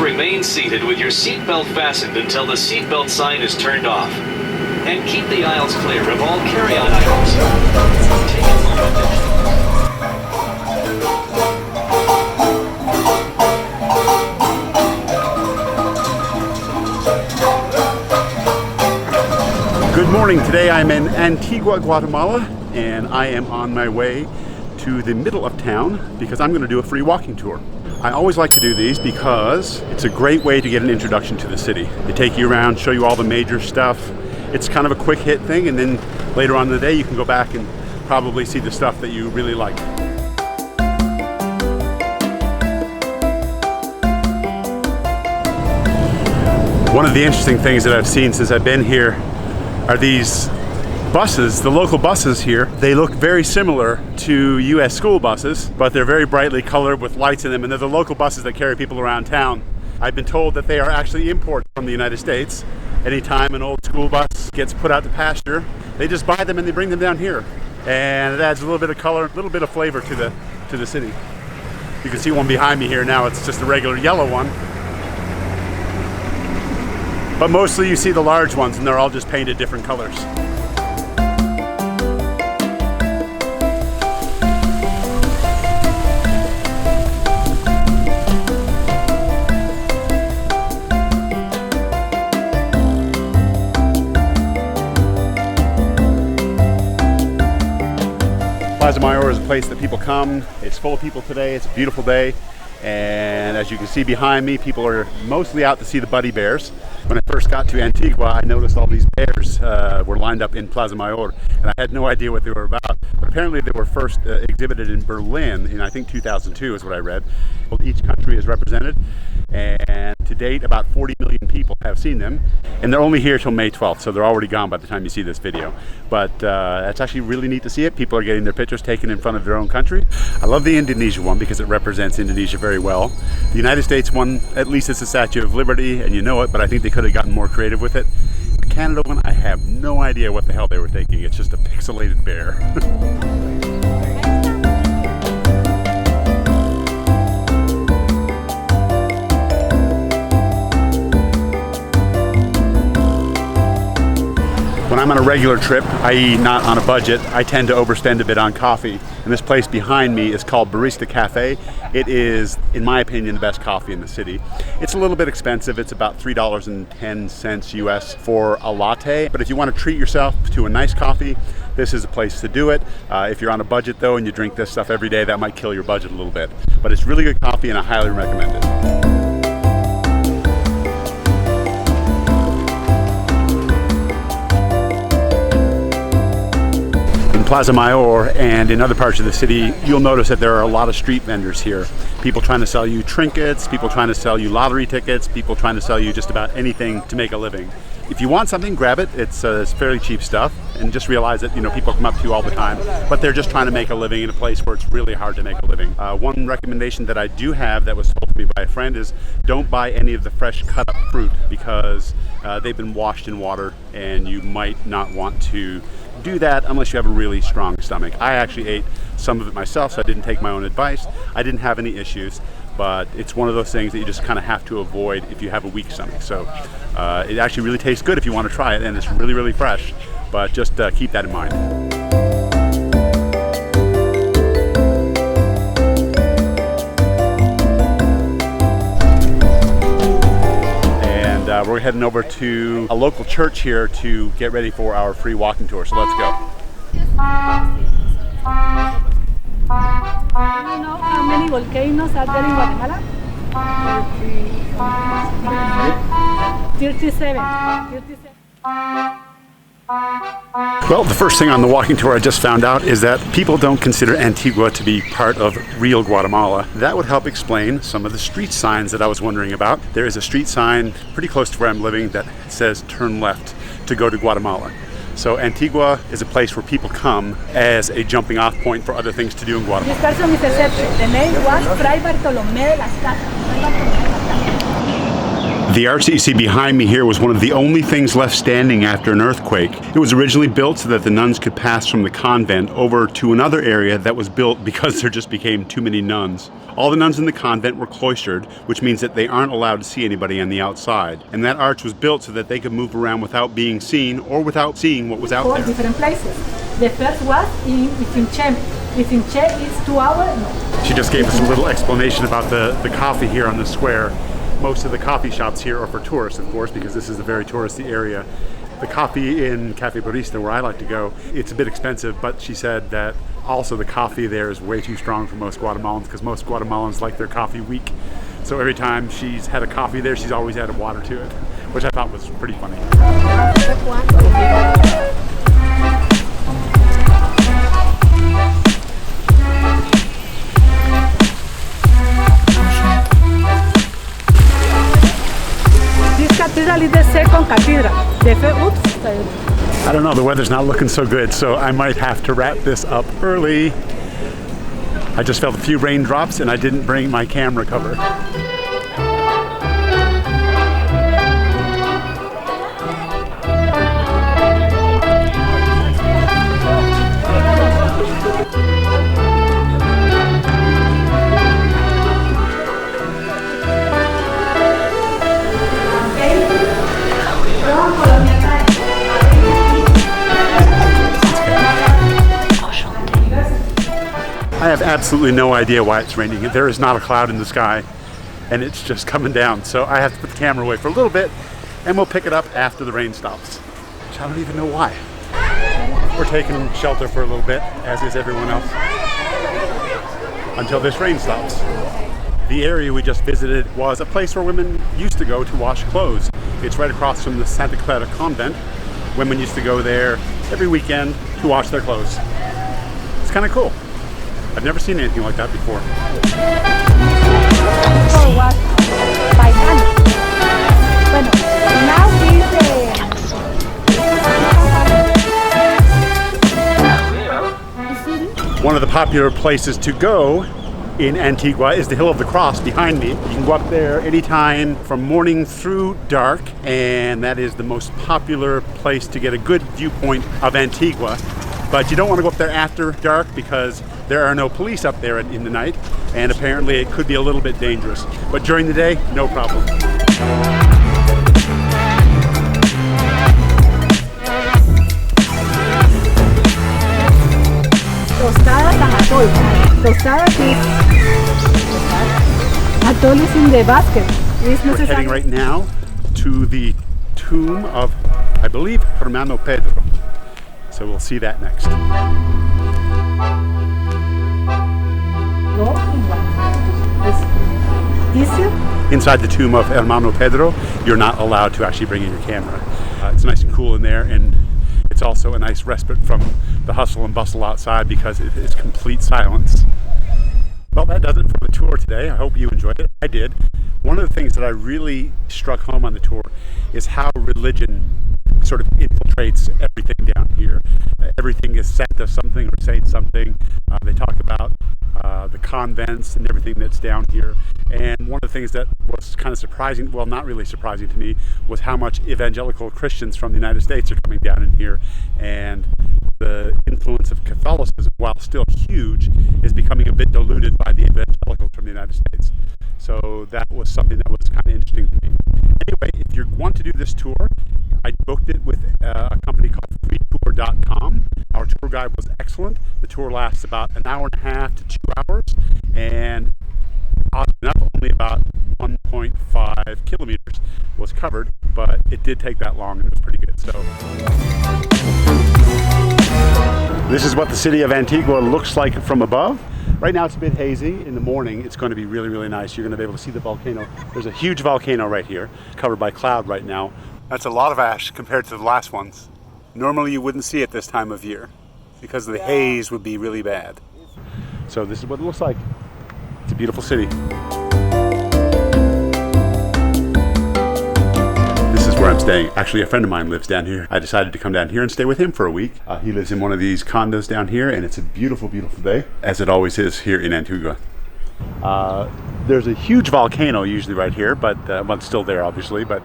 to remain seated with your seatbelt fastened until the seatbelt sign is turned off. And keep the aisles clear of all carry-on items. Take a moment to... Good morning. Today I'm in Antigua, Guatemala, and I am on my way to the middle of town because I'm going to do a free walking tour. I always like to do these because it's a great way to get an introduction to the city. They take you around, show you all the major stuff. It's kind of a quick hit thing, and then later on in the day you can go back and probably see the stuff that you really like. One of the interesting things that I've seen since I've been here are these buses, the local buses here. They look very similar to US school buses, but they're very brightly colored with lights in them, and they're the local buses that carry people around town. I've been told that they are actually imports from the United States. Anytime an old school bus gets put out to pasture, they just buy them and they bring them down here. And it adds a little bit of color, a little bit of flavor to the city. You can see one behind me here now. It's just a regular yellow one. But mostly you see the large ones, and they're all just painted different colors. Plaza Mayor is a place that people come. It's full of people today. It's a beautiful day. And as you can see behind me, people are mostly out to see the buddy bears. When I first got to Antigua, I noticed all these bears were lined up in Plaza Mayor, and I had no idea what they were about. But apparently they were first exhibited in Berlin in, I think, 2002 is what I read. Each country is represented, and to date about 40 million people have seen them, and they're only here till May 12th, so they're already gone by the time you see this video. But it's actually really neat to see it. People are getting their pictures taken in front of their own country. I love the Indonesia one because it represents Indonesia very well. The United States one, at least it's a Statue of Liberty, and you know it, but I think they could have gotten more creative with it. The Canada one, I have no idea what the hell they were thinking. It's just a pixelated bear. When I'm on a regular trip, i.e. not on a budget, I tend to overspend a bit on coffee. And this place behind me is called Barista Cafe. It is, in my opinion, the best coffee in the city. It's a little bit expensive. It's about $3.10 US for a latte. But if you want to treat yourself to a nice coffee, this is a place to do it. If you're on a budget though and you drink this stuff every day, that might kill your budget a little bit. But it's really good coffee and I highly recommend it. Plaza Mayor and in other parts of the city, you'll notice that there are a lot of street vendors here. People trying to sell you trinkets, people trying to sell you lottery tickets, people trying to sell you just about anything to make a living. If you want something, grab it. It's fairly cheap stuff, and just realize that people come up to you all the time, but they're just trying to make a living in a place where it's really hard to make a living. One recommendation that I do have that was told to me by a friend is don't buy any of the fresh cut up fruit because they've been washed in water, and you might not want to do that unless you have a really strong stomach. I actually ate some of it myself, so I didn't take my own advice. I didn't have any issues, but it's one of those things that you just kind of have to avoid if you have a weak stomach. So it actually really tastes good if you want to try it, and it's really, really fresh, but just keep that in mind. We're heading over to a local church here to get ready for our free walking tour, so let's go. Do you know how many volcanoes are there in Guatemala? 37. Well, the first thing on the walking tour I just found out is that people don't consider Antigua to be part of real Guatemala. That would help explain some of the street signs that I was wondering about. There is a street sign pretty close to where I'm living that says turn left to go to Guatemala. So Antigua is a place where people come as a jumping off point for other things to do in Guatemala. This person is a The name was Fray Bartolomé de las Casas. The arch that you see behind me here was one of the only things left standing after an earthquake. It was originally built so that the nuns could pass from the convent over to another area that was built because there just became too many nuns. All the nuns in the convent were cloistered, which means that they aren't allowed to see anybody on the outside. And that arch was built so that they could move around without being seen or without seeing what was out there. 4 different places. The first was in Viewpoint. Viewpoint is 2 hours. No. She just gave us a little explanation about the coffee here on the square. Most of the coffee shops here are for tourists, of course, because this is a very touristy area. The coffee in Cafe Barista, where I like to go, it's a bit expensive, but she said that also the coffee there is way too strong for most Guatemalans because most Guatemalans like their coffee weak. So every time she's had a coffee there, she's always added water to it, which I thought was pretty funny. Cathedral is the second cathedral. I don't know, the weather's not looking so good, so I might have to wrap this up early. I just felt a few raindrops and I didn't bring my camera cover. I have absolutely no idea why it's raining. There is not a cloud in the sky and it's just coming down. So I have to put the camera away for a little bit and we'll pick it up after the rain stops, which I don't even know why. We're taking shelter for a little bit, as is everyone else, until this rain stops. The area we just visited was a place where women used to go to wash clothes. It's right across from the Santa Clara convent. Women used to go there every weekend to wash their clothes. It's kind of cool. I've never seen anything like that before. One of the popular places to go in Antigua is the Hill of the Cross behind me. You can go up there anytime from morning through dark, and that is the most popular place to get a good viewpoint of Antigua. But you don't want to go up there after dark because there are no police up there in the night, and apparently it could be a little bit dangerous. But during the day, no problem. Atol is in the basket. We're heading right now to the tomb of, I believe, Hermano Pedro. So we'll see that next. Inside the tomb of Hermano Pedro, you're not allowed to actually bring in your camera. It's nice and cool in there, and it's also a nice respite from the hustle and bustle outside because it is complete silence. Well, that does it for the tour today. I hope you enjoyed it. I did. One of the things that I really struck home on the tour is how religion sort of infiltrates everything down here. Everything is set to something or saying something. They talk about the convents and everything that's down here. And one of the things that was kind of surprising, well, not really surprising to me, was how much evangelical Christians from the United States are coming down in here. And the influence of Catholicism, while still huge, is becoming a bit diluted by the evangelicals from the United States. So that was something that was kind of interesting to me. Anyway, if you want to do this tour, I booked it with a company called freetour.com. Our tour guide was excellent. The tour lasts about an hour and a half to 2 hours, and oddly enough, only about 1.5 kilometers was covered, but it did take that long and it was pretty good. So this is what the city of Antigua looks like from above. Right now it's a bit hazy. In the morning it's going to be really, really nice. You're going to be able to see the volcano. There's a huge volcano right here, covered by cloud right now. That's a lot of ash compared to the last ones. Normally you wouldn't see it this time of year because the haze would be really bad. So this is what it looks like. It's a beautiful city. This is where I'm staying. Actually, a friend of mine lives down here. I decided to come down here and stay with him for a week. He lives in one of these condos down here, and it's a beautiful, beautiful day, as it always is here in Antigua. There's a huge volcano usually right here, but well, it's still there obviously, but